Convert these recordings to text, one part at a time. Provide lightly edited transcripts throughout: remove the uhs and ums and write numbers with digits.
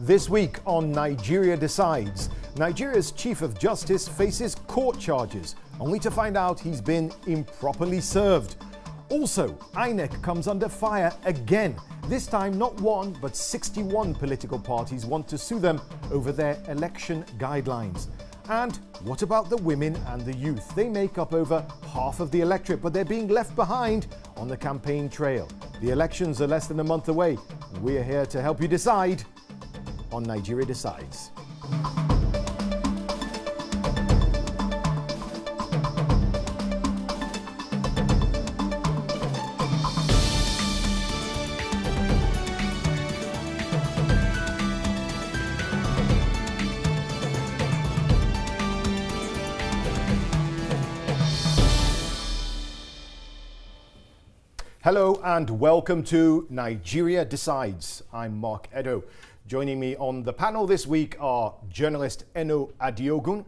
This week on Nigeria Decides, Nigeria's Chief of Justice faces court charges, only to find out he's been improperly served. Also, INEC comes under fire again. This time, not one, but 61 political parties want to sue them over their election guidelines. And what about the women and the youth? They make up over half of the electorate, but they're being left behind on the campaign trail. The elections are less than a month away. We're here to help you decide on Nigeria Decides. Hello and welcome to Nigeria Decides. I'm Mark Edo. Joining me on the panel this week are journalist Eno Adiogun,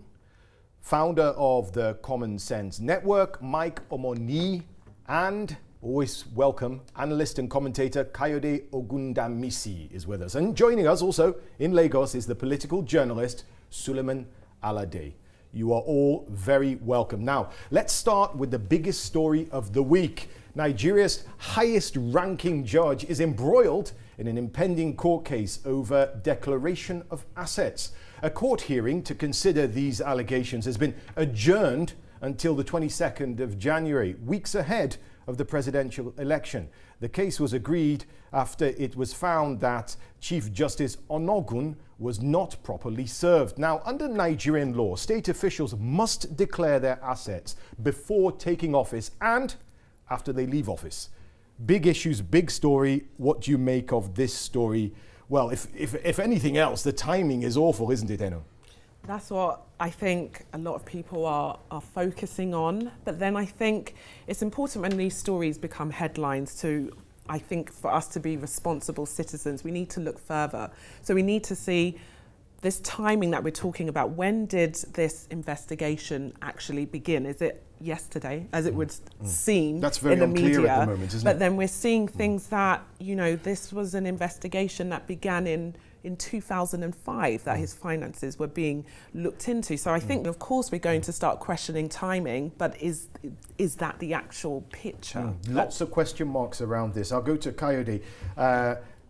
founder of the Common Sense Network, Mike Omoni, and always welcome analyst and commentator Kayode Ogundamisi is with us. And joining us also in Lagos is the political journalist Suleiman Alade. You are all very welcome. Now, let's start with the biggest story of the week. Nigeria's highest ranking judge is embroiled in an impending court case over declaration of assets. A court hearing to consider these allegations has been adjourned until the 22nd of January, weeks ahead of the presidential election. The case was agreed after it was found that Chief Justice Onogun was not properly served. Now, under Nigerian law, state officials must declare their assets before taking office and after they leave office. Big issues, big story. What do you make of this story? Well, if anything else, the timing is awful, isn't it, Eno? That's what I think a lot of people are focusing on. But then I think it's important when these stories become headlines I think for us to be responsible citizens, we need to look further. So we need to see this timing that we're talking about. When did this investigation actually begin? Is it yesterday, as it would seem That's very in the unclear media? at the moment, isn't but it? then we're seeing things that, this was an investigation that began in 2005, that his finances were being looked into. So I think, of course, we're going to start questioning timing, but is that the actual picture? Lots of question marks around this. I'll go to Kayode.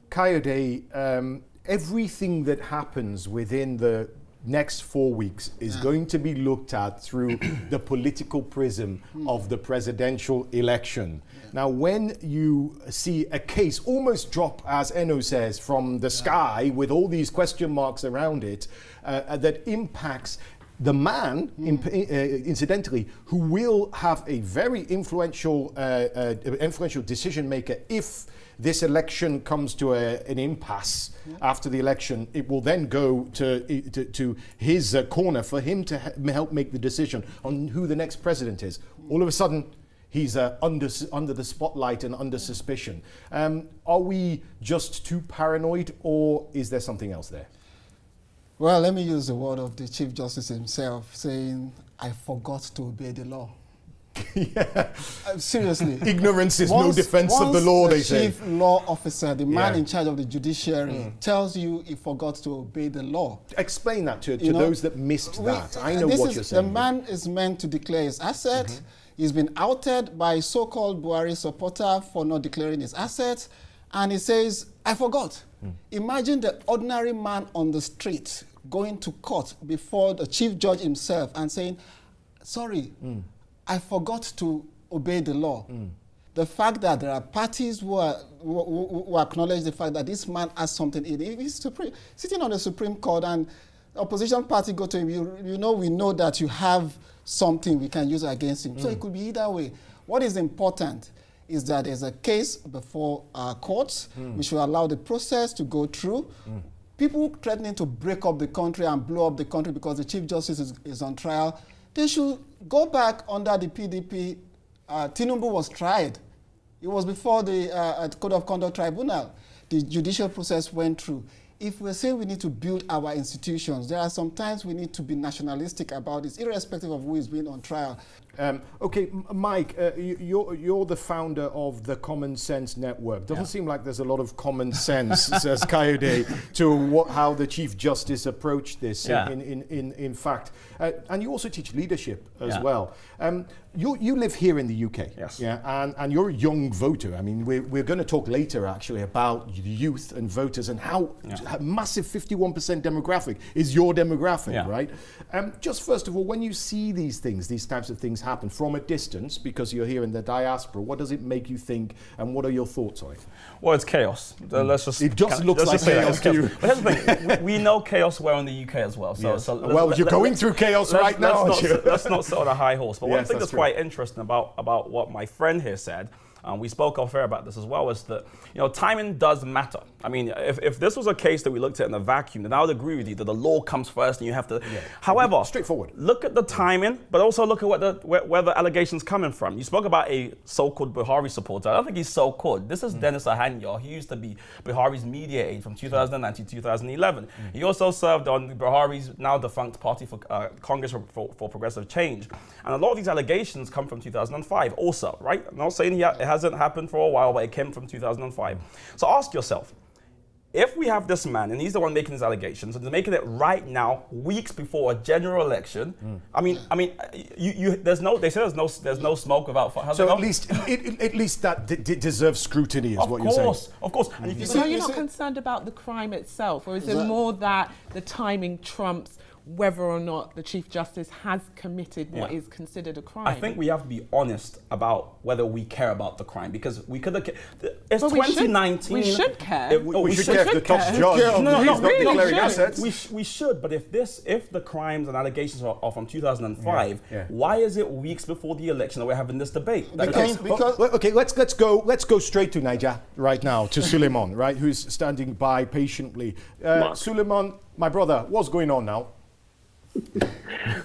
Kayode, everything that happens within the next 4 weeks is going to be looked at through the political prism of the presidential election. Now, when you see a case almost drop, as Eno says, from the sky with all these question marks around it, that impacts the man, incidentally, who will have a very influential decision maker if this election comes to an impasse after the election. It will then go to his corner for him to help make the decision on who the next president is. All of a sudden, he's under the spotlight and under suspicion. Are we just too paranoid, or is there something else there? Well, let me use the word of the Chief Justice himself, saying, "I forgot to obey the law." Yeah. Seriously. Ignorance is no defense of the law, they say. The chief law officer, the man in charge of the judiciary, tells you he forgot to obey the law. Explain that to those that missed that. I know what you're saying. The man is meant to declare his asset. He's been outed by so-called Buhari supporter for not declaring his assets. And he says, "I forgot." Imagine the ordinary man on the street going to court before the chief judge himself and saying, "Sorry, I forgot to obey the law." The fact that there are parties who acknowledge the fact that this man has something in it. He's sitting on the Supreme Court and the opposition party go to him, we know that you have something we can use against him. So it could be either way. What is important is that there's a case before our courts. We should allow the process to go through. People threatening to break up the country and blow up the country because the Chief Justice is on trial, they should go back under the PDP. Tinubu was tried. It was before the Code of Conduct Tribunal. The judicial process went through. If we're saying we need to build our institutions, there are some times we need to be nationalistic about this, irrespective of who is being on trial. Okay, Mike, you're the founder of the Common Sense Network. Doesn't seem like there's a lot of common sense, says Kayode, to how the Chief Justice approached this. In fact, and you also teach leadership as well. You live here in the UK, yes. and you're a young voter. I mean, we're going to talk later actually about youth and voters and how a massive 51% demographic is your demographic, right? Just first of all, when you see these types of things happen from a distance, because you're here in the diaspora, what does it make you think, and what are your thoughts on it? Well, it's chaos. It just looks like chaos to you. But here's the thing: we know chaos well in the UK as well. So you're going through chaos right now, aren't you? Let's not sit on a high horse. But one thing that's true. quite interesting about what my friend here said, we spoke off air about this as well, is that timing does matter. I mean, if this was a case that we looked at in a vacuum, then I would agree with you that the law comes first and you have to. However, straightforward. Look at the timing, but also look at where the allegations coming from. You spoke about a so-called Buhari supporter. I don't think he's so-called. This is Dennis Ahanya. He used to be Buhari's media aide from 2009 to 2011. He also served on Buhari's now defunct Party for Congress for Progressive Change. And a lot of these allegations come from 2005 also, right? I'm not saying it hasn't happened for a while, but it came from 2005. So ask yourself, if we have this man, and he's the one making these allegations, and he's making it right now, weeks before a general election. I mean, there's no smoke without fire. So at least that deserves scrutiny, is what you're saying. Of course. And if you you're not concerned about the crime itself, or is it more that the timing trumps whether or not the Chief Justice has committed what is considered a crime? I think we have to be honest about whether we care about the crime, because we could have. It's But 2019. We should care. We should care if the top judge he's not declaring assets. We should, but if the crimes and allegations are from 2005, why is it weeks before the election that we're having this debate? Okay, let's go straight to Niger right now, to Suleiman, right, who's standing by patiently. Suleiman, my brother, what's going on now?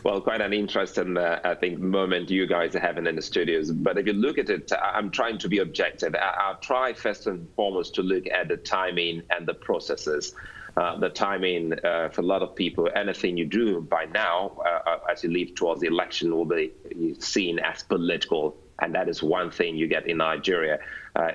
Well, quite an interesting, I think, moment you guys are having in the studios. But if you look at it, I'm trying to be objective. I'll try first and foremost to look at the timing and the processes. The timing for a lot of people, anything you do by now, as you lead towards the election, will be seen as political. And that is one thing you get in Nigeria.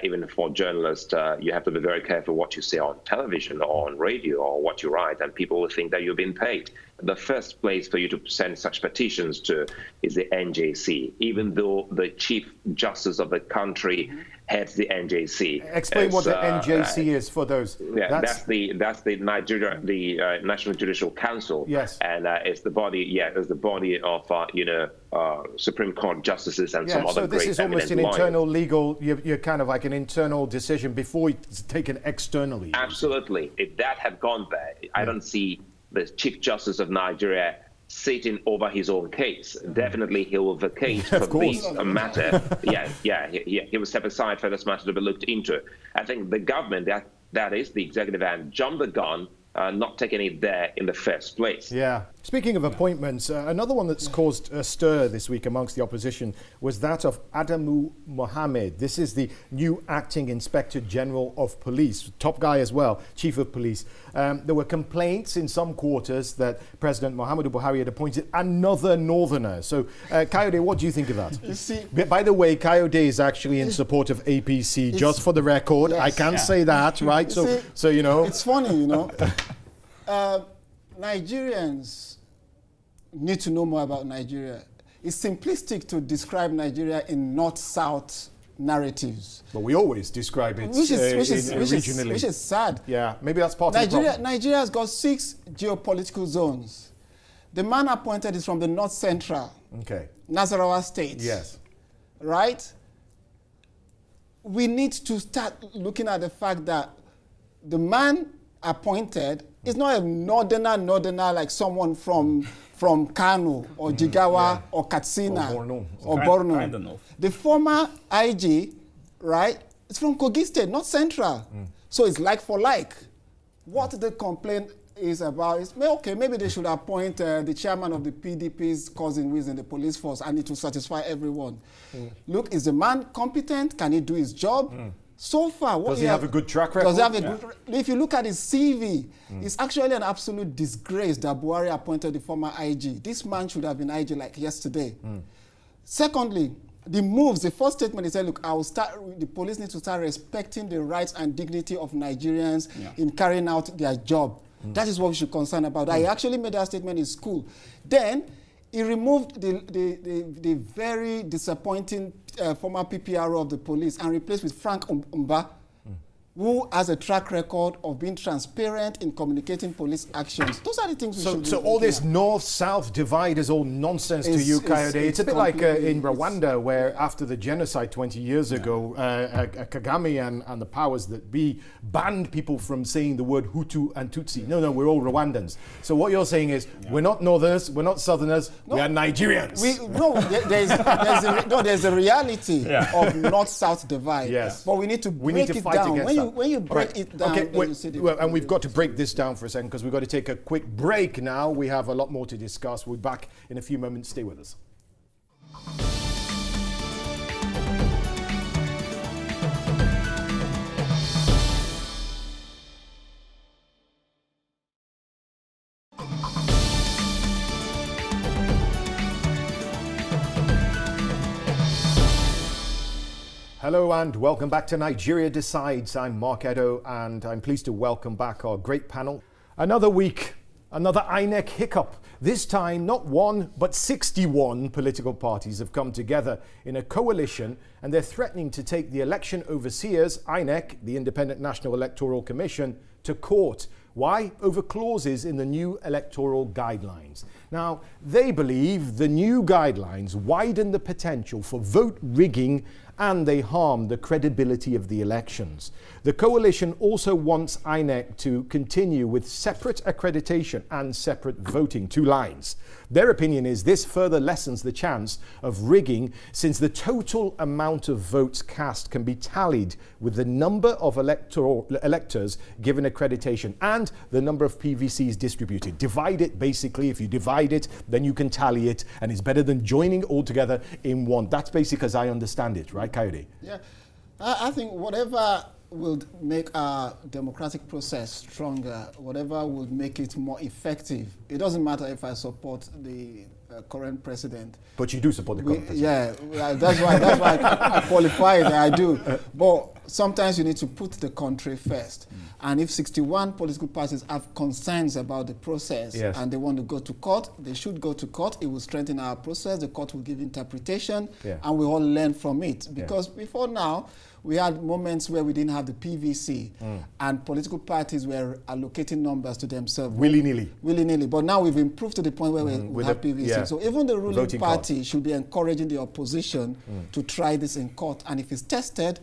Even for journalists, you have to be very careful what you say on television or on radio or what you write, and people will think that you've been paid. The first place for you to send such petitions to is the NJC, even though the Chief Justice of the country heads the NJC. Explain what the NJC is for those. That's the Nigeria, the National Judicial Council. Yes. And it's the body. It's the body of Supreme Court justices and some other great. So this is almost an internal legal. You're kind of like an internal decision before it's taken externally. Absolutely. If that had gone there, I don't see the Chief Justice of Nigeria sitting over his own case. Definitely he will vacate for this matter. He will step aside for this matter to be looked into. I think the government, that is the executive hand, jumped the gun, not taking it there in the first place. Yeah. Speaking of appointments, another one that's caused a stir this week amongst the opposition was that of Adamu Mohammed. This is the new acting Inspector General of Police, top guy as well, Chief of Police. There were complaints in some quarters that President Muhammadu Buhari had appointed another northerner. So, Kayode, what do you think of that? You see, by the way, Kayode is actually in support of APC, just for the record. I can say that, right? So you know. It's funny, Nigerians need to know more about Nigeria. It's simplistic to describe Nigeria in north-south narratives. But we always describe it regionally. Which is sad. Yeah, maybe that's part of the problem. Nigeria has got 6 geopolitical zones. The man appointed is from the north central. Okay. Nasarawa State. Yes. Right? We need to start looking at the fact that the man appointed is not a northerner like someone from Kano or Jigawa or Katsina or Borno. The former IG, right, is from Kogi State, not Central. So it's like for like. What the complaint is about is, maybe they should appoint the chairman of the PDP's cousin who is in the police force, and it will satisfy everyone. Look, is the man competent? Can he do his job? So far, does he have a good track record? Does he have a good? If you look at his CV, it's actually an absolute disgrace that Buhari appointed the former IG. This man should have been IG like yesterday. Secondly, the first statement, he said, look, the police need to start respecting the rights and dignity of Nigerians in carrying out their job. That is what we should concern about. I actually made that statement in school. Then he removed the very disappointing former PPRO of the police and replaced with Frank Mba, who has a track record of being transparent in communicating police actions. Those are the things we should do. So all this north-south divide is all nonsense to you, Kayode. It's a bit like in Rwanda, where after the genocide 20 years ago, Kagame and the powers that be banned people from saying the word Hutu and Tutsi. No, we're all Rwandans. So what you're saying is, we're not Northerners, we're not Southerners, we are Nigerians. There's a reality of north-south divide. Yes. But we need to break it down. When you break it down, and we've got to break this down for a second because we've got to take a quick break now. We have a lot more to discuss. We'll be back in a few moments. Stay with us. Hello and welcome back to Nigeria Decides. I'm Mark Edo and I'm pleased to welcome back our great panel. Another week, another INEC hiccup. This time, not one, but 61 political parties have come together in a coalition and they're threatening to take the election overseers, INEC, the Independent National Electoral Commission, to court. Why? Over clauses in the new electoral guidelines. Now, they believe the new guidelines widen the potential for vote rigging and they harm the credibility of the elections. The coalition also wants INEC to continue with separate accreditation and separate voting, 2 lines. Their opinion is this further lessens the chance of rigging since the total amount of votes cast can be tallied with the number of electors given accreditation and the number of PVCs distributed. Divide it, basically. If you divide it, then you can tally it, and it's better than joining all together in one. That's basically as I understand it, right, Kayode? Yeah, I think whatever will make our democratic process stronger, whatever will make it more effective. It doesn't matter if I support the current president. But you do support the current president. Yeah, that's why I qualify that I do. But sometimes you need to put the country first. And if 61 political parties have concerns about the process and they want to go to court, they should go to court. It will strengthen our process. The court will give interpretation and we all learn from it. Because before now, we had moments where we didn't have the PVC and political parties were allocating numbers to themselves. Willy-nilly. But now we've improved to the point where we have PVC. So even the ruling party should be encouraging the opposition to try this in court. And if it's tested,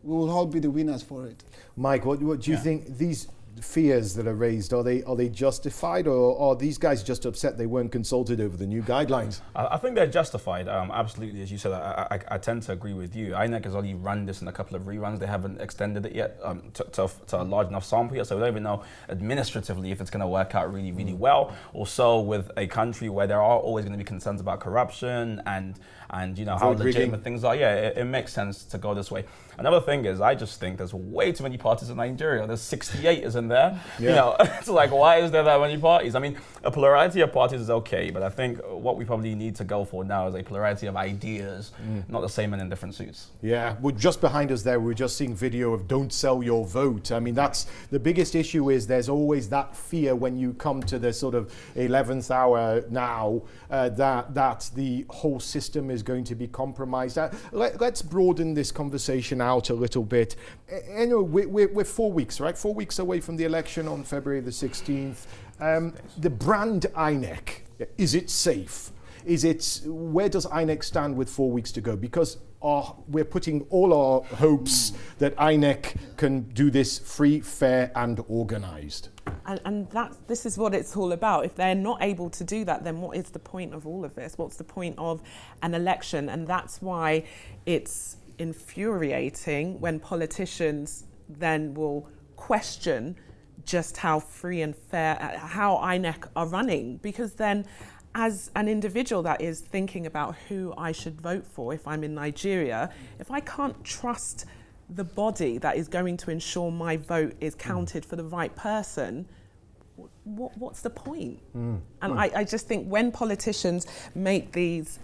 we will all be the winners for it. Mike, what do you think these fears that are raised, are they justified, or are these guys just upset they weren't consulted over the new guidelines? I think they're justified, absolutely. As you said, I tend to agree with you. INEC has only run this in a couple of reruns. They haven't extended it yet to a large enough sample yet, so we don't even know administratively if it's going to work out really, really well. Also, with a country where there are always going to be concerns about corruption and you know, how legitimate things are, it makes sense to go this way. Another thing is, I just think there's way too many parties in Nigeria. There's 68, isn't there? You know, it's like, why is there that many parties? I mean, a plurality of parties is okay, but I think what we probably need to go for now is a plurality of ideas, not the same men in different suits. Yeah, well, just behind us there, we're just seeing video of don't sell your vote. I mean, that's the biggest issue, is there's always that fear when you come to the sort of 11th hour now that the whole system is going to be compromised. Let's broaden this conversation out a little bit. Anyway, we're 4 weeks, right? 4 weeks away from the election on February the 16th. The brand INEC, is it safe? Where does INEC stand with 4 weeks to go? Because we're putting all our hopes that INEC can do this free, fair and organised. And this is what it's all about. If they're not able to do that, then what is the point of all of this? What's the point of an election? And that's why it's infuriating when politicians then will question just how free and fair, how INEC are running, because then as an individual that is thinking about who I should vote for if I'm in Nigeria, if I can't trust the body that is going to ensure my vote is counted for the right person, what's the point? And I just think when politicians make these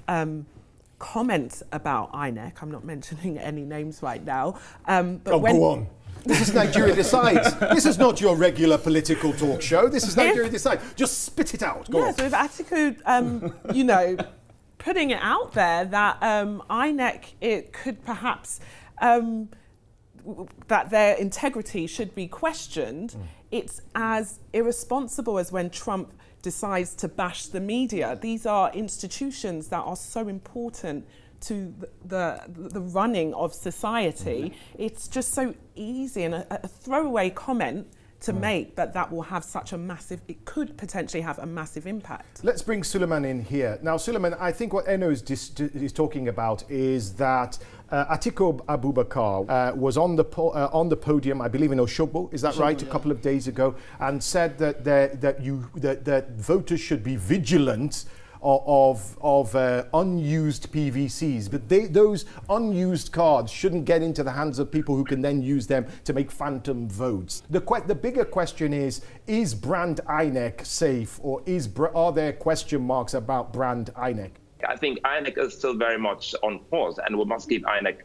comments about INEC. I'm not mentioning any names right now. Go on. This is Nigeria Decides. This is not your regular political talk show. This is Nigeria Decides. Just spit it out. Go on. So if Atiku, putting it out there that INEC, it could perhaps, that their integrity should be questioned, it's as irresponsible as when Trump decides to bash the media. These are institutions that are so important to the running of society. It's just so easy and a throwaway comment to make, but that will have such a massive, it could potentially have a massive impact. Let's bring Suleiman in here. Now, Suleiman, I think what Eno is talking about is that Atiku Abubakar was on the podium, I believe in Osogbo, is that right, a couple of days ago, and said that voters should be vigilant of unused PVCs, but those unused cards shouldn't get into the hands of people who can then use them to make phantom votes. The bigger question is brand INEC safe, or are there question marks about brand INEC? I think INEC is still very much on pause, and we must give INEC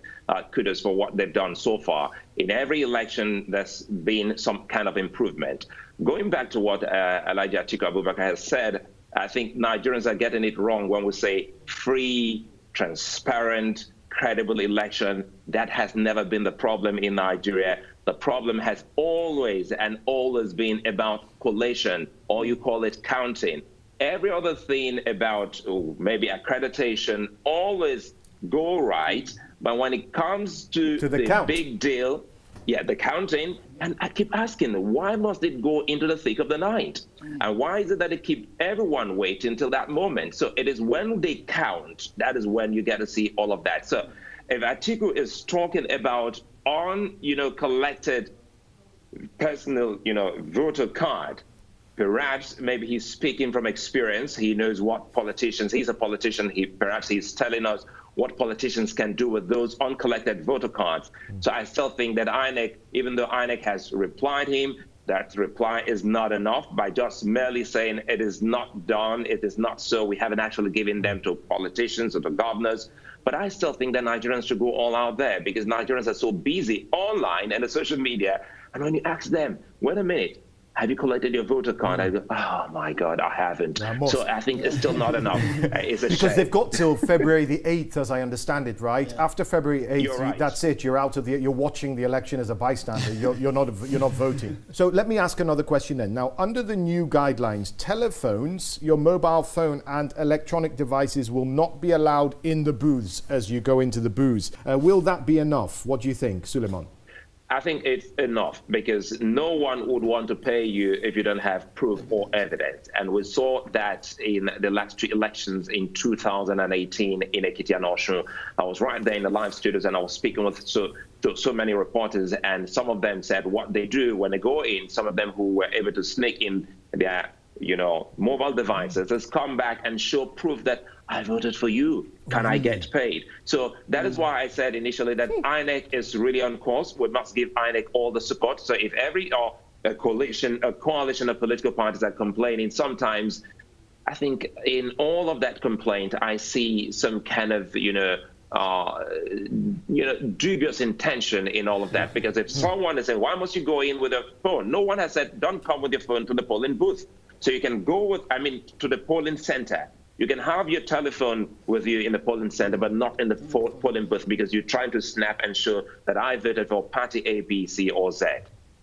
kudos for what they've done so far. In every election, there's been some kind of improvement. Going back to what Elijah Atiku Abubakar has said, I think Nigerians are getting it wrong when we say free, transparent, credible election. That has never been the problem in Nigeria. The problem has always been about collation, or you call it counting. Every other thing about maybe accreditation always go right, but when it comes to the big deal, the counting, and I keep asking, why must it go into the thick of the night? And why is it that it keeps everyone waiting till that moment? So it is when they count, that is when you get to see all of that. So if Atiku is talking about collected personal, voter card, perhaps maybe he's speaking from experience. He knows what politicians, he's a politician, perhaps he's telling us what politicians can do with those uncollected voter cards. So I still think that INEC, even though INEC has replied him, that reply is not enough by just merely saying it is not done, it is not so. We haven't actually given them to politicians or to governors. But I still think that Nigerians should go all out there, because Nigerians are so busy online and the social media. And when you ask them, wait a minute, have you collected your voter card? I go, oh my God, I haven't. So I think it's still not enough. It's a because shame. they've got till February the 8th, as I understand it, right? Yeah. After February 8th, right. That's it. You're out of you're watching the election as a bystander. You're not voting. So let me ask another question then. Now, under the new guidelines, telephones, your mobile phone and electronic devices will not be allowed in the booths as you go into the booths. Will that be enough? What do you think, Suleiman? I think it's enough, because no one would want to pay you if you don't have proof or evidence. And we saw that in the last two elections in 2018 in Ekiti and Osun. I was right there in the live studios, and I was speaking with so many reporters, and some of them said what they do when they go in, some of them who were able to sneak in their mobile devices, has come back and show proof that I voted for you. Can I get paid? So that is why I said initially that INEC is really on course. We must give INEC all the support. So if a coalition of political parties are complaining, sometimes I think in all of that complaint, I see some kind of, dubious intention in all of that. Because if someone is saying, why must you go in with a phone? No one has said, don't come with your phone to the polling booth. So you can go to the polling center. You can have your telephone with you in the polling center, but not in the polling booth, because you're trying to snap and show that I voted for party A, B, C, or Z.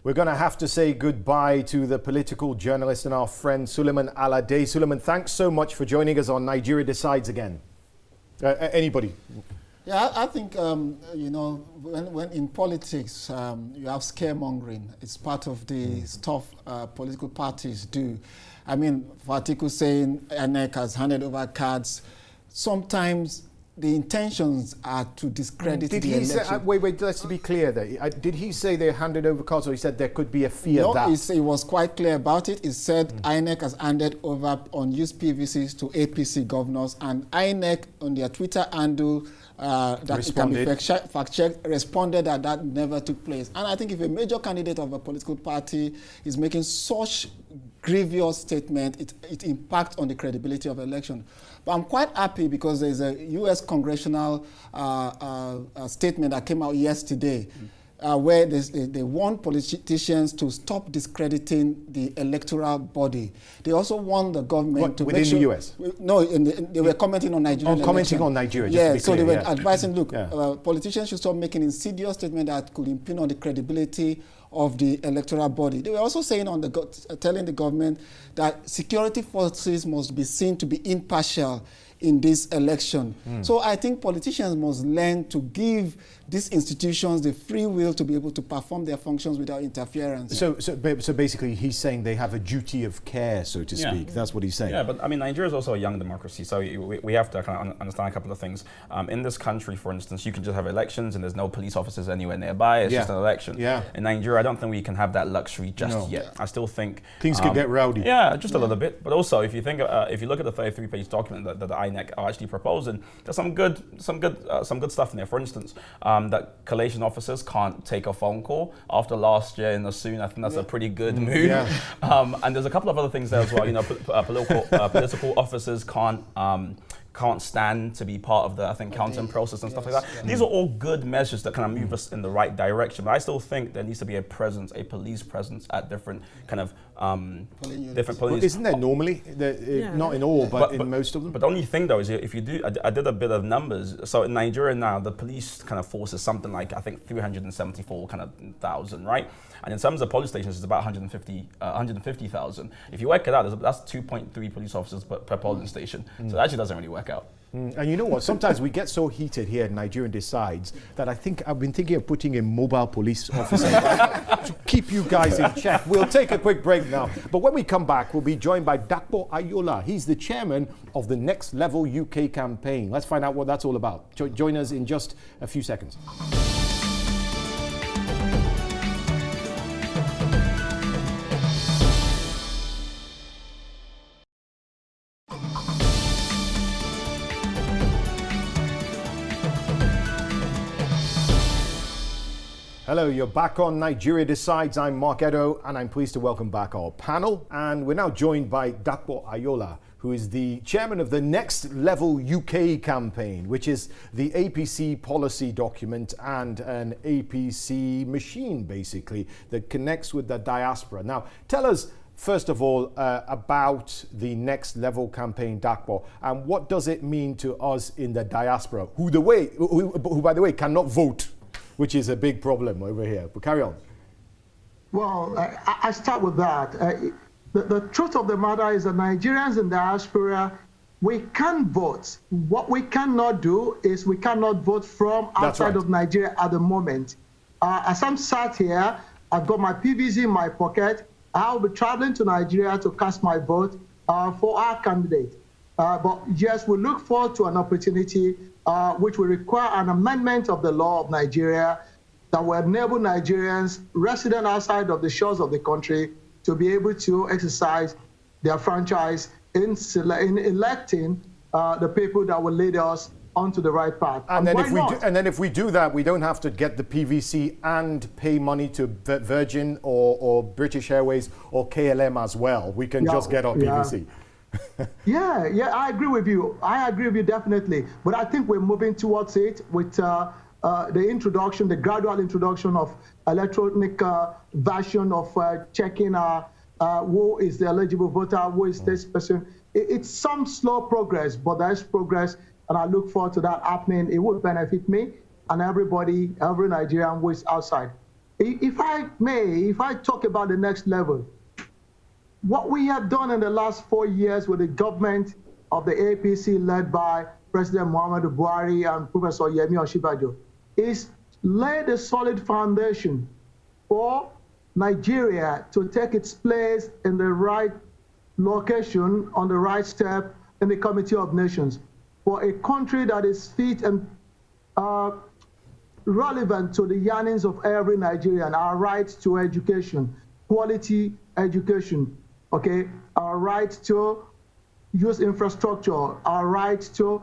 We're going to have to say goodbye to the political journalist and our friend Suleiman Alade. Suleiman, thanks so much for joining us on Nigeria Decides again. Anybody? Yeah, I think, when in politics, you have scaremongering. It's part of the stuff political parties do. I mean, for Atiku saying INEC has handed over cards, sometimes the intentions are to discredit the election. Say, wait, let's be clear there. Did he say they handed over cards, or he said there could be a fear that? No, he was quite clear about it. He said INEC has handed over unused PVCs to APC governors, and INEC on their Twitter handle that responded. It can be fact-checked, responded that never took place. And I think if a major candidate of a political party is making such grievous statement. It impacts on the credibility of election. But I'm quite happy because there's a U.S. congressional statement that came out yesterday where they want politicians to stop discrediting the electoral body. They also want the government to within make sure, the U.S.? No, they were commenting on Nigeria. Commenting on Nigeria, just yeah, to be so clear, they were yeah. advising, look, politicians should stop making insidious statements that could impinge on the credibility of the electoral body. They were also saying telling the government that security forces must be seen to be impartial in this election. So I think politicians must learn to give these institutions the free will to be able to perform their functions without interference. So basically, he's saying they have a duty of care, so to speak. That's what he's saying. Yeah, but I mean, Nigeria is also a young democracy, so we have to kind of understand a couple of things. In this country, for instance, you can just have elections and there's no police officers anywhere nearby. It's just an election. Yeah. In Nigeria, I don't think we can have that luxury just yet. I still think Things could get rowdy. Yeah, just a little bit. But also, if you think, if you look at the 33-page document that the INEC are actually proposing, there's some good stuff in there. For instance, that collation officers can't take a phone call after last year in the Soon. I think that's a pretty good move. Yeah. And there's a couple of other things there as well. You know, political officers can't stand to be part of the, I think, counting process and stuff like that. Yeah. These are all good measures that kind of move us in the right direction. But I still think there needs to be a police presence at different kind of different police. Well, isn't there normally? Not in all, but in most of them. But the only thing though is if you do, I did a bit of numbers. So in Nigeria now, the police kind of force is something like, I think, 374 kind of thousand, right? And in terms of police stations, it's about 150,000. If you work it out, that's 2.3 police officers per polling station. So that actually doesn't really work out. And you know what? Sometimes we get so heated here at Nigerian Decides that I've been thinking of putting a mobile police officer to keep you guys in check. We'll take a quick break now. But when we come back, we'll be joined by Dakpo Ayola. He's the chairman of the Next Level UK campaign. Let's find out what that's all about. Join us in just a few seconds. Hello, you're back on Nigeria Decides. I'm Mark Edo, and I'm pleased to welcome back our panel. And we're now joined by Dakpo Ayola, who is the chairman of the Next Level UK campaign, which is the APC policy document and an APC machine, basically, that connects with the diaspora. Now, tell us, first of all, about the Next Level campaign, Dakpo, and what does it mean to us in the diaspora, who by the way, cannot vote, which is a big problem over here. But carry on. Well, I start with that. The truth of the matter is that Nigerians in diaspora, we can vote. What we cannot do is we cannot vote from outside of Nigeria at the moment. As I'm sat here, I've got my PVC in my pocket. I'll be traveling to Nigeria to cast my vote for our candidate. But yes, we look forward to an opportunity which will require an amendment of the law of Nigeria that will enable Nigerians resident outside of the shores of the country to be able to exercise their franchise in electing the people that will lead us onto the right path. And then if we do that, we don't have to get the PVC and pay money to Virgin or British Airways or KLM as well. We can just get our PVC. Yeah, I agree with you. I agree with you definitely. But I think we're moving towards it with the gradual introduction of electronic version of checking who is the eligible voter, who is this person. It's some slow progress, but there's progress, and I look forward to that happening. It would benefit me and every Nigerian who is outside. If I talk about the next level, what we have done in the last 4 years with the government of the APC led by President Muhammadu Buhari and Professor Yemi Osinbajo is laid a solid foundation for Nigeria to take its place in the right location, on the right step in the Committee of Nations, for a country that is fit and relevant to the yearnings of every Nigerian, our right to education, quality education, okay, our right to use infrastructure, our right to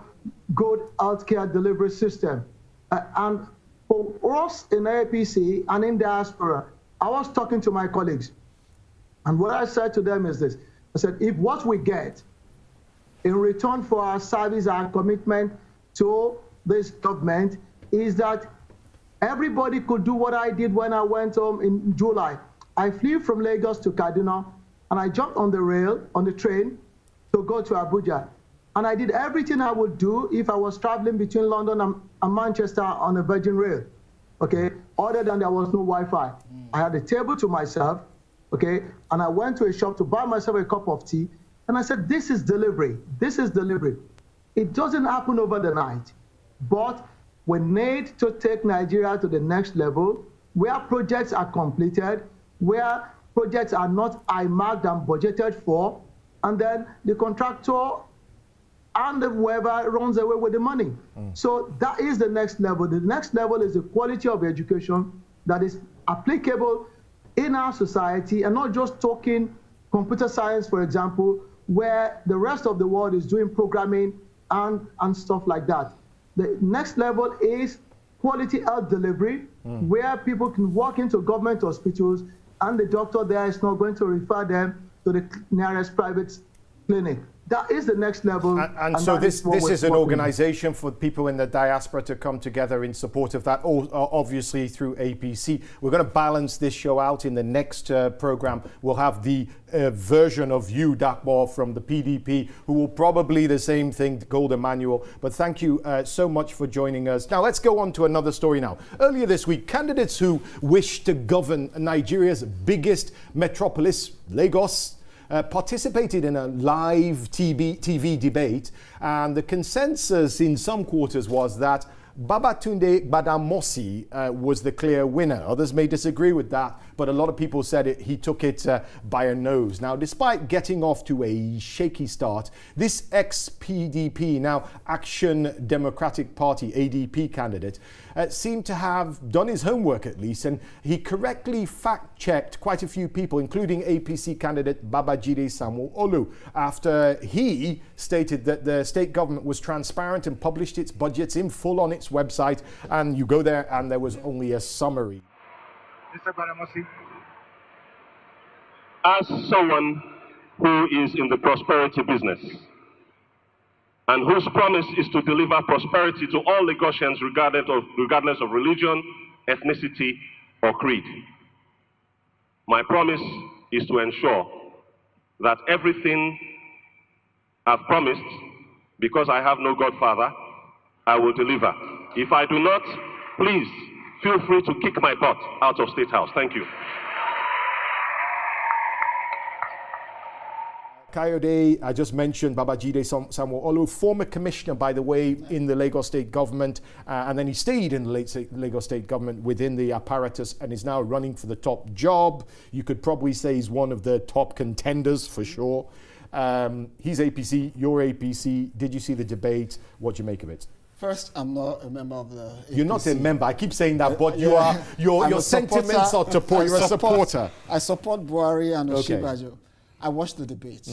good healthcare delivery system. And for us in APC and in diaspora, I was talking to my colleagues, And what I said to them is this. I said, if what we get in return for our service and commitment to this government is that everybody could do what I did when I went home in July. I flew from Lagos to Kaduna, and I jumped on the train to go to Abuja. And I did everything I would do if I was traveling between London and Manchester on a Virgin Rail, okay? Other than there was no Wi-Fi. I had a table to myself, okay? And I went to a shop to buy myself a cup of tea, and I said, this is delivery. This is delivery. It doesn't happen over the night, but we need to take Nigeria to the next level, where projects are completed, where projects are not earmarked and budgeted for, and then the contractor and whoever runs away with the money. So that is the next level. The next level is the quality of education that is applicable in our society, and not just talking computer science, for example, where the rest of the world is doing programming and stuff like that. The next level is quality health delivery, where people can walk into government hospitals and the doctor there is not going to refer them to the nearest private clinic. That is the next level. And so this is an organization for people in the diaspora to come together in support of that, obviously through APC. We're going to balance this show out in the next program. We'll have the version of you, Dakbar, from the PDP, who will probably the same thing, Gold Emmanuel. But thank you so much for joining us. Now, let's go on to another story now. Earlier this week, candidates who wish to govern Nigeria's biggest metropolis, Lagos, participated in a live TV debate, and the consensus in some quarters was that Babatunde Badamasi was the clear winner. Others may disagree with that, but a lot of people said he took it by a nose. Now, despite getting off to a shaky start, this ex-PDP, now Action Democratic Party, ADP candidate, seemed to have done his homework at least, and he correctly fact-checked quite a few people, including APC candidate Babajide Sanwo-Olu, after he stated that the state government was transparent and published its budgets in full on its website, and you go there and there was only a summary. Mr. Badamasi, as someone who is in the prosperity business and whose promise is to deliver prosperity to all Lagosians regardless of religion, ethnicity, or creed, my promise is to ensure that everything I've promised, because I have no godfather, I will deliver. If I do not, please feel free to kick my butt out of State House. Thank you. Kayode, I just mentioned Babajide Sanwo-Olu, former commissioner, by the way, in the Lagos State government, and then he stayed in the Lagos State government within the apparatus and is now running for the top job. You could probably say he's one of the top contenders for sure. He's APC, you're APC. Did you see the debate? What do you make of it? First, I'm not a member of the APC. You're not a member. I keep saying that, but you are. Your sentiments are to support. You're a supporter. I support Buhari and Oshibajo. I watched the debate.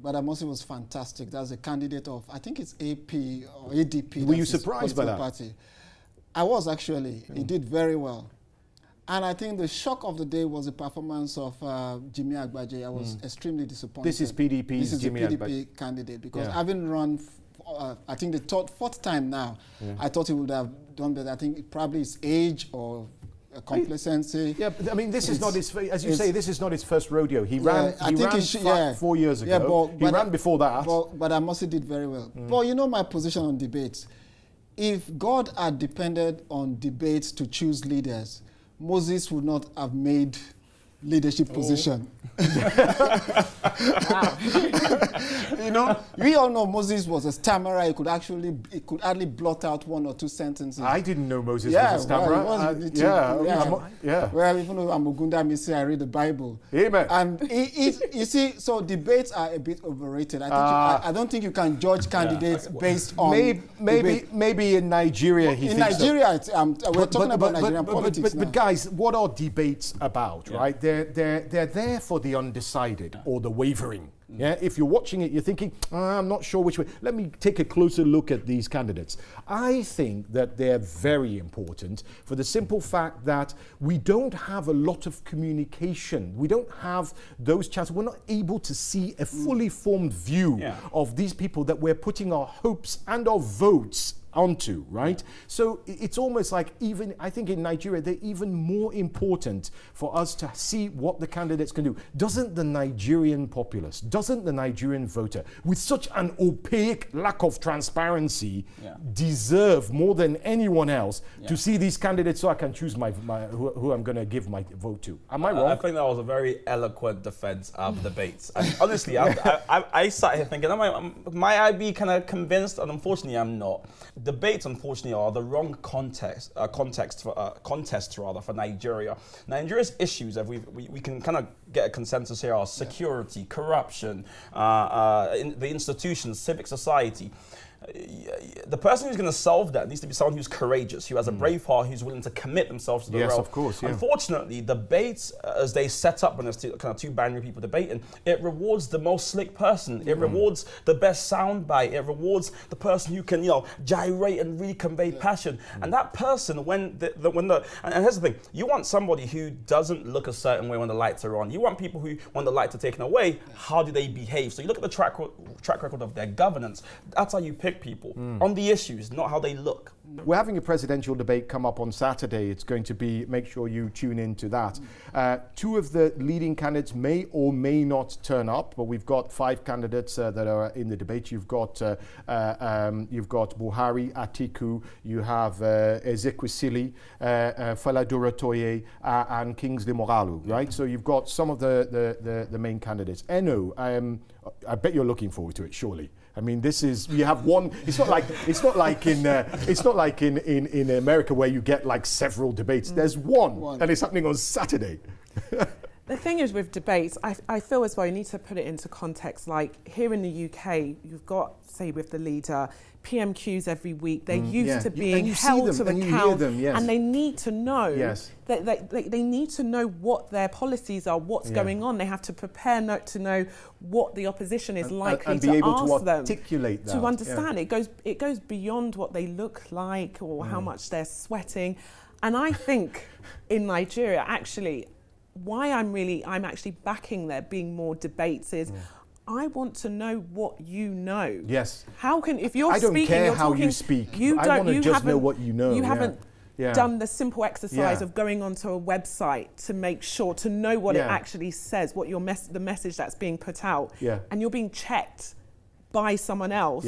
But Badamasi was fantastic. That's a candidate of, I think it's AP or ADP. Were you surprised by that? Party. I was actually. He did very well. And I think the shock of the day was the performance of Jimmy Agbaje. I was extremely disappointed. This is PDP's Jimmy Agbaje. This is a PDP candidate because having run, I think the fourth time now, I thought he would have done better. I think probably his age or complacency. Yeah, but I mean, this is not his, as you say, this is not his first rodeo. He ran 4 years ago. Yeah, he ran before that. But Amasi did very well. But you know my position on debates. If God had depended on debates to choose leaders, Moses would not have made leadership position. You know, we all know Moses was a stammerer. He could hardly blot out 1 or 2 sentences. I didn't know Moses was a stammerer. Well, even though I'm Ogunda Misi, I read the Bible. Amen. And you see, so debates are a bit overrated. I don't think you can judge candidates based on maybe in Nigeria he in thinks Nigeria, we're talking about Nigerian politics now. But guys, what are debates about, right? They're there for the undecided or the wavering. Yeah, if you're watching it, you're thinking, I'm not sure which way. Let me take a closer look at these candidates. I think that they're very important for the simple fact that we don't have a lot of communication. We don't have those chances. We're not able to see a fully formed view of these people that we're putting our hopes and our votes onto, right? So it's almost like, even I think in Nigeria they're even more important for us to see what the candidates can do. Doesn't the Nigerian populace, doesn't the Nigerian voter, with such an opaque lack of transparency, deserve more than anyone else to see these candidates so I can choose who I'm going to give my vote to? Am I wrong? I think that was a very eloquent defense of debates. Honestly, I sat here thinking, might I be kind of convinced? And unfortunately, I'm not. Debates, unfortunately, are the wrong contest for Nigeria. Nigeria's issues, if we can kind of get a consensus here, are security, corruption, the institutions, civic society. The person who's going to solve that needs to be someone who's courageous, who has a brave heart, who's willing to commit themselves to the role. Yes, of course. Yeah. Unfortunately, debates, as they set up when there's two binary people debating, it rewards the most slick person. It rewards the best soundbite. It rewards the person who can, gyrate and really convey passion. And that person, and here's the thing: you want somebody who doesn't look a certain way when the lights are on. You want people who, when the lights are taken away, how do they behave? So you look at the track record of their governance. That's how you pick people on the issues, not how they look. We're having a presidential debate come up on Saturday. It's going to be, make sure you tune into that. Two of the leading candidates may or may not turn up, but we've got 5 candidates that are in the debate. You've got Buhari, Atiku, you have Ezekwesili, Faladura Toye, and Kingsley Moralu, right? So you've got some of the main candidates. Eno, I bet you're looking forward to it, surely. I mean, we have one. It's not like in America where you get like several debates. There's one, and it's happening on Saturday. The thing is with debates, I feel as well you need to put it into context. Like here in the UK, you've got, say, with the leader, PMQs every week. They're used to being held to account, and they need to know. Yes. They need to know what their policies are, what's going on. They have to prepare to know what the opposition is likely and be able ask to them articulate that. To understand. It goes beyond what they look like or how much they're sweating. And I think in Nigeria, actually, why I'm actually backing there being more debates is I want to know what you know. Yes. How can, if you're I don't speaking, care you're how talking, you speak. you I don't, want to you just haven't, know what you know. You haven't done the simple exercise Yeah. of going onto a website to make sure, to know what it actually says, what your the message that's being put out. Yeah. And you're being checked by someone else.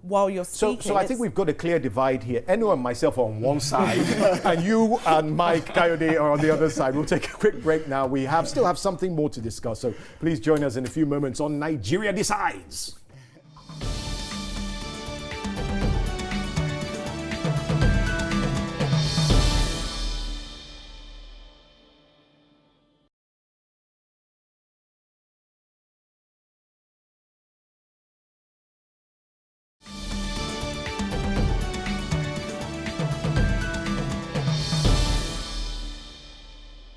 While you're speaking. So I think we've got a clear divide here. Eno and myself are on one side, and you and Mike Kayode are on the other side. We'll take a quick break now. We still have something more to discuss, so please join us in a few moments on Nigeria Decides.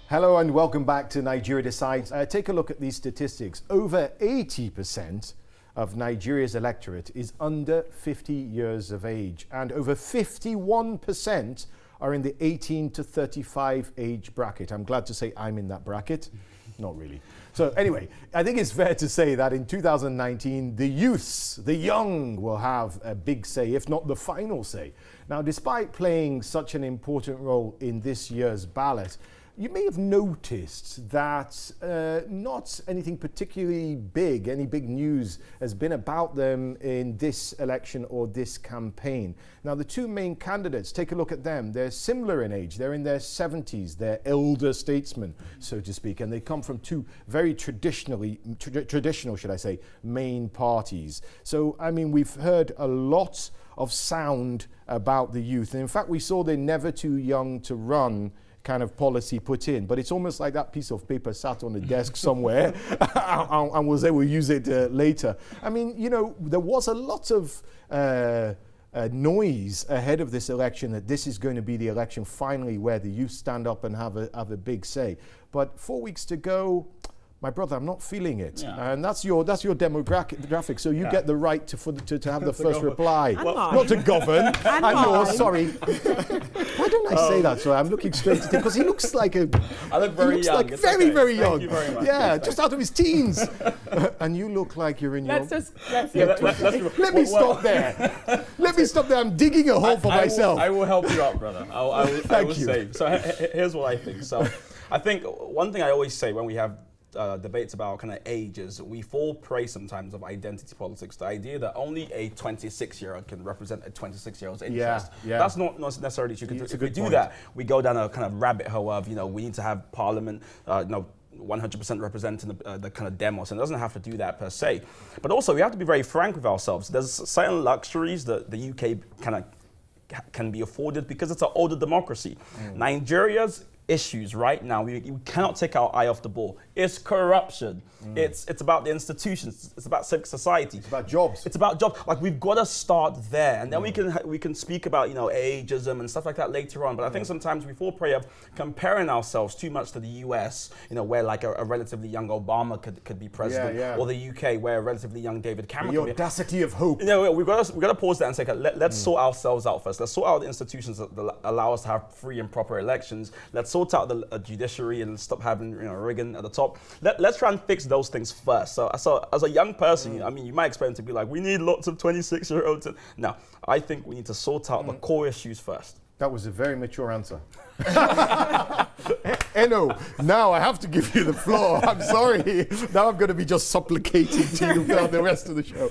Hello and welcome back to Nigeria Decides. Take a look at these statistics. Over 80% of Nigeria's electorate is under 50 years of age, and over 51% are in the 18 to 35 age bracket. I'm glad to say I'm in that bracket. Not really. So anyway, I think it's fair to say that in 2019, the youths, the young, will have a big say, if not the final say. Now, despite playing such an important role in this year's ballot, you may have noticed that not anything particularly big, any big news has been about them in this election or this campaign. Now, the two main candidates, take a look at them. They're similar in age. They're in their 70s. They're elder statesmen, so to speak, and they come from two very traditional, should I say, main parties. So, I mean, we've heard a lot of sound about the youth. And in fact, we saw the never too young to run kind of policy put in, but it's almost like that piece of paper sat on the desk somewhere and we'll say we'll use it later. I mean, you know, there was a lot of noise ahead of this election that this is going to be the election finally where the youth stand up and have a big say. But 4 weeks to go, my brother, I'm not feeling it. Yeah. And that's your demographic. So you get the right to have the first reply. And mine. Not to govern. And I'm yours, mine. sorry. Why don't I say that? So I'm looking straight at him because he looks like I look very he looks young. like It's very, okay. very Thank young. you very much. Yeah, just out of his teens. And you look like you're in your... Let's Let me stop there. Let me stop there. I'm digging a hole for myself. I will help you out, brother. I will Thank you. save. So here's what I think. So I think one thing I always say when we have debates about kind of ages, we fall prey sometimes of identity politics. The idea that only a 26-year-old can represent a 26-year-old's interest. Yeah. That's not necessarily true. It's a If we good do point. that, we go down a kind of rabbit hole of, we need to have parliament, 100% representing the kind of demos, and it doesn't have to do that per se. But also, we have to be very frank with ourselves. There's certain luxuries that the UK can be afforded because it's an older democracy. Nigeria's issues right now, we cannot take our eye off the ball. It's corruption. It's about the institutions. It's about civic society. It's about jobs. It's about jobs. Like, we've got to start there, and then we can speak about ageism and stuff like that later on. But I think sometimes we fall prey of comparing ourselves too much to the US, where like a relatively young Obama could be president, or the UK where a relatively young David Cameron. The could be. audacity of hope. We've got to pause there and say, okay, let's sort ourselves out first. Let's sort out the institutions that allow us to have free and proper elections. Let's sort out the judiciary and stop having Reagan at the top. Let's try and fix those things first. So as a young person, I mean, you might expect to be like, we need lots of 26-year-olds. No, I think we need to sort out the core issues first. That was a very mature answer. Eno, now I have to give you the floor. I'm sorry. Now I'm going to be just supplicating to you for the rest of the show.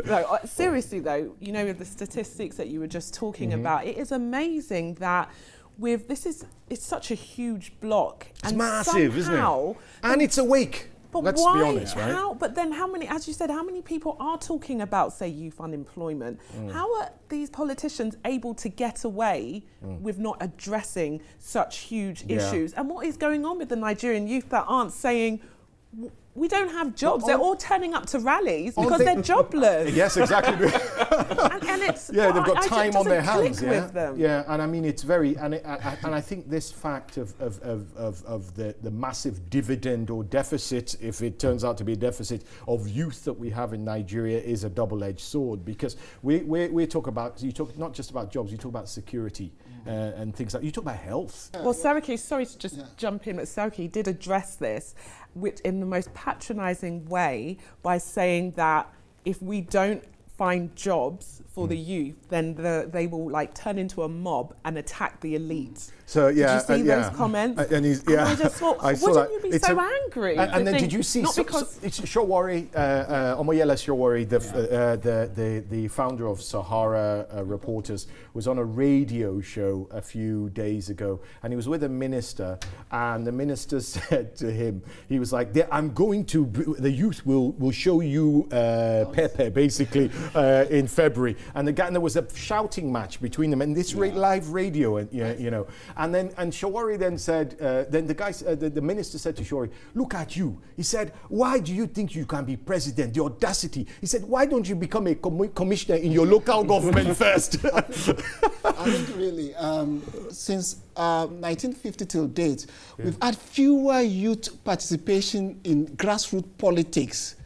No, seriously though, with the statistics that you were just talking about, it is amazing that it's such a huge block. It's massive, isn't it? And it's awake. But let's why? be honest, right? But then how many, as you said, how many people are talking about, say, youth unemployment? How are these politicians able to get away with not addressing such huge issues? And what is going on with the Nigerian youth that aren't saying, we don't have jobs? They're all turning up to rallies because they're jobless. Yes, exactly. and it's they've got time on their hands. With them. Yeah, and I mean it's very, and I think this fact of the massive dividend or deficit, if it turns out to be a deficit of youth that we have in Nigeria, is a double-edged sword, because we talk about, you talk not just about jobs, you talk about security and things like, you talk about health. Well, Saraki, sorry to just jump in, but Saraki did address this, which in the most patronising way, by saying that if we don't find jobs for the youth, then they will turn into a mob and attack the elites. So yeah, did you see those comments? And he's, and I just thought, wouldn't you be so angry? And then did you see? It's Shawari, Omoyele Shawari, the founder of Sahara Reporters, was on a radio show a few days ago, and he was with a minister, and the minister said to him, he was like, "I'm going to, the youth will show you Pepe, basically, in February." And there was a shouting match between them, and this live radio, and and then Shawari then said, then the guy, the minister said to Shawari, "Look at you." He said, "Why do you think you can be president? The audacity." He said, "Why don't you become a commissioner in your local government first?" I think really, since 1950 till date, we've had fewer youth participation in grassroots politics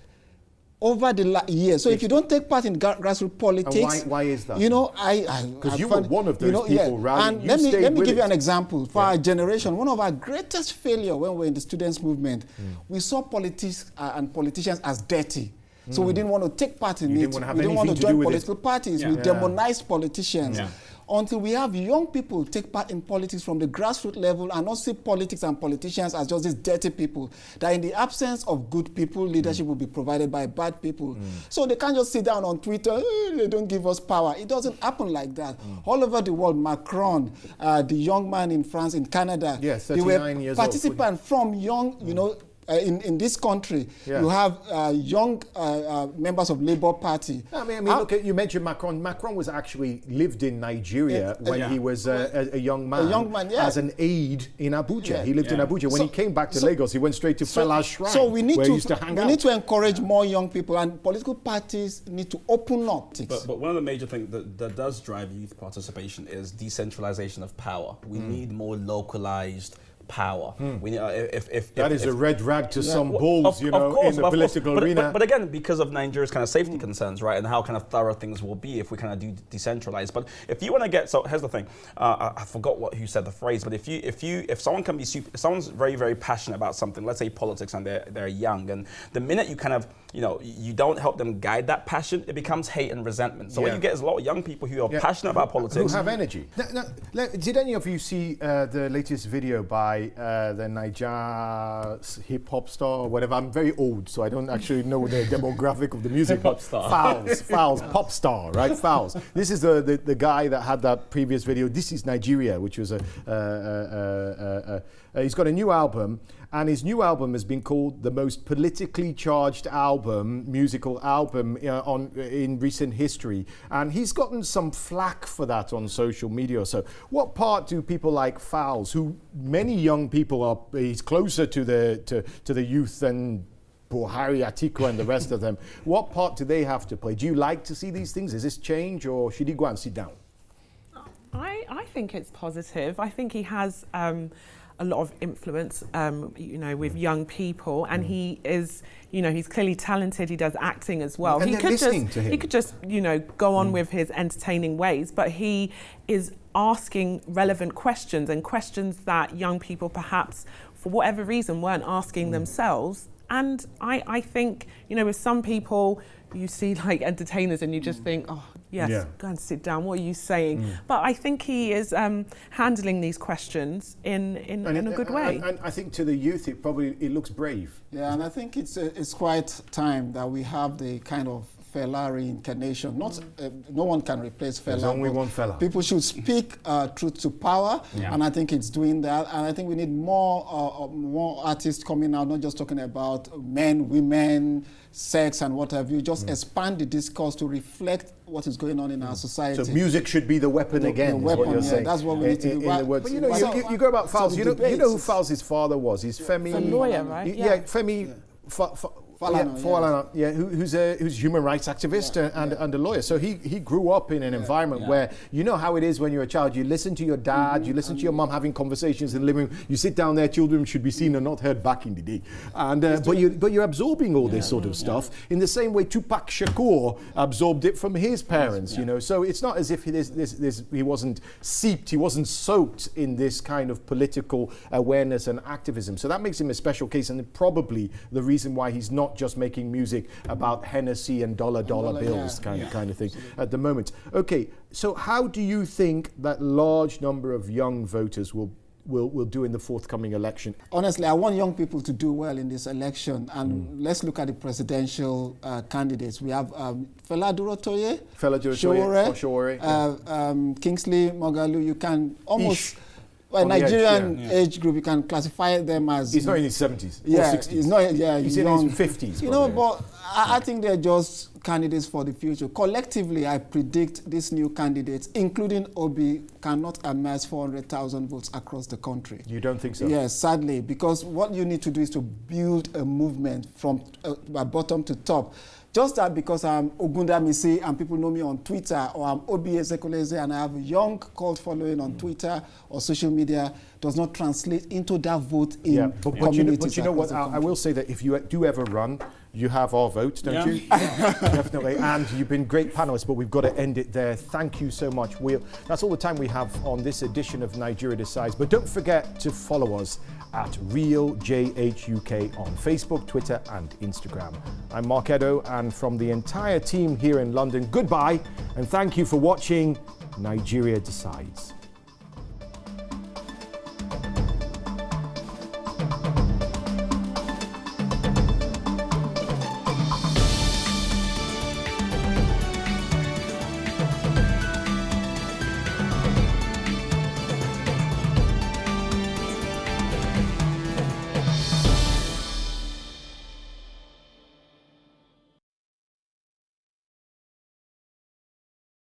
over the years. So if you don't take part in grassroots politics, why is that? Because you were one of those people rallying. And let me give you an example. For our generation, one of our greatest failure when we were in the students' movement, we saw politics and politicians as dirty. So we didn't want to take part in it. We didn't want to join political parties. We demonized politicians. Until we have young people take part in politics from the grassroots level and not see politics and politicians as just these dirty people, that in the absence of good people, leadership will be provided by bad people. So they can't just sit down on Twitter, they don't give us power. It doesn't happen like that. All over the world, Macron, the young man in France, in Canada, they were participants from young, in this country, you have young members of Labour Party. I mean, look, you mentioned Macron. Macron was actually lived in Nigeria when he was a young man, as an aide in Abuja. He lived in Abuja. When he came back to Lagos, he went straight to Fela's Shrine. So we need to to encourage more young people, and political parties need to open up. But one of the major things that does drive youth participation is decentralization of power. We need more localized power. We need, if That is a red rag to some bulls, of you know, course, in the political arena. But again, because of Nigeria's kind of safety concerns, right, and how kind of thorough things will be if we kind of do decentralize. But if you want to get, so here's the thing, I forgot who said the phrase, but if someone can be if someone's very, very passionate about something, let's say politics, and they're young, and the minute you kind of, you know, you don't help them guide that passion, it becomes hate and resentment. So what you get is a lot of young people who are passionate about politics, who have energy. Did any of you see the latest video by the Niger hip hop star or whatever? I'm very old, so I don't actually know the demographic of the music. Hip-hop star. Fowls, pop star, right? Fowls. This is the guy that had that previous video. This is Nigeria, which was he's got a new album, and his new album has been called the most politically charged musical album in recent history. And he's gotten some flack for that on social media. So what part do people like Fowls, who many young people he's closer to the youth than Buhari, Atiku and the rest of them, what part do they have to play? Do you like to see these things? Is this change, or should he go and sit down? I think it's positive. I think he has a lot of influence, you know, with young people, and he is, you know, he's clearly talented. He does acting as well. And he could just, you know, go on with his entertaining ways, but he is asking relevant questions, and questions that young people perhaps, for whatever reason, weren't asking themselves. And I think, you know, with some people, you see like entertainers and you just think, oh, yes, go and sit down. What are you saying? But I think he is handling these questions in a good way. And I think to the youth, it looks brave. Yeah, and I think it's quite time that we have the kind of Fela reincarnation. Not no one can replace Fela. There's only one Fela. People should speak truth to power, and I think it's doing that. And I think we need more artists coming out, not just talking about men, women, sex, and what have you. Just expand the discourse to reflect what is going on in our society. So music should be the weapon again. The weapon, is what you're saying. That's what we need to do. But you know, you go about Fowls. You know who Fowls' father was? He's Femi. A lawyer, right? Yeah, Femi. Falana, who's a human rights activist and a lawyer. So he grew up in an environment where, you know how it is when you're a child. You listen to your dad, you listen to your mom having conversations in the living room. You sit down there. Children should be seen and not heard back in the day. And but you're absorbing all this sort of stuff in the same way Tupac Shakur absorbed it from his parents. You know, so it's not as if he wasn't seeped, he wasn't soaked in this kind of political awareness and activism. So that makes him a special case, and probably the reason why he's not just making music about Hennessy and dollar bills kind of thing at the moment. Okay, so how do you think that large number of young voters will do in the forthcoming election? Honestly, I want young people to do well in this election, and let's look at the presidential candidates. We have Fela Durotoye, Kingsley Moghalu. You can almost... Nigerian age group, you can classify them as... He's not in his 70s or 60s. He's in young. his 50s. You know, but I think they're just candidates for the future. Collectively, I predict these new candidates, including Obi, cannot amass 400,000 votes across the country. You don't think so? Yes, sadly, because what you need to do is to build a movement from bottom to top. Just that because I'm Ogunda Misi and people know me on Twitter, or I'm Obi Ezekweleze and I have a young cult following on Twitter or social media, does not translate into that vote in communities. But you know what? I will say that if you do ever run, you have our votes, don't you? Definitely. And you've been great panelists, but we've got to end it there. Thank you so much. That's all the time we have on this edition of Nigeria Decides. But don't forget to follow us at RealJHUK on Facebook, Twitter, and Instagram. I'm Mark Edo, and from the entire team here in London, goodbye, and thank you for watching Nigeria Decides.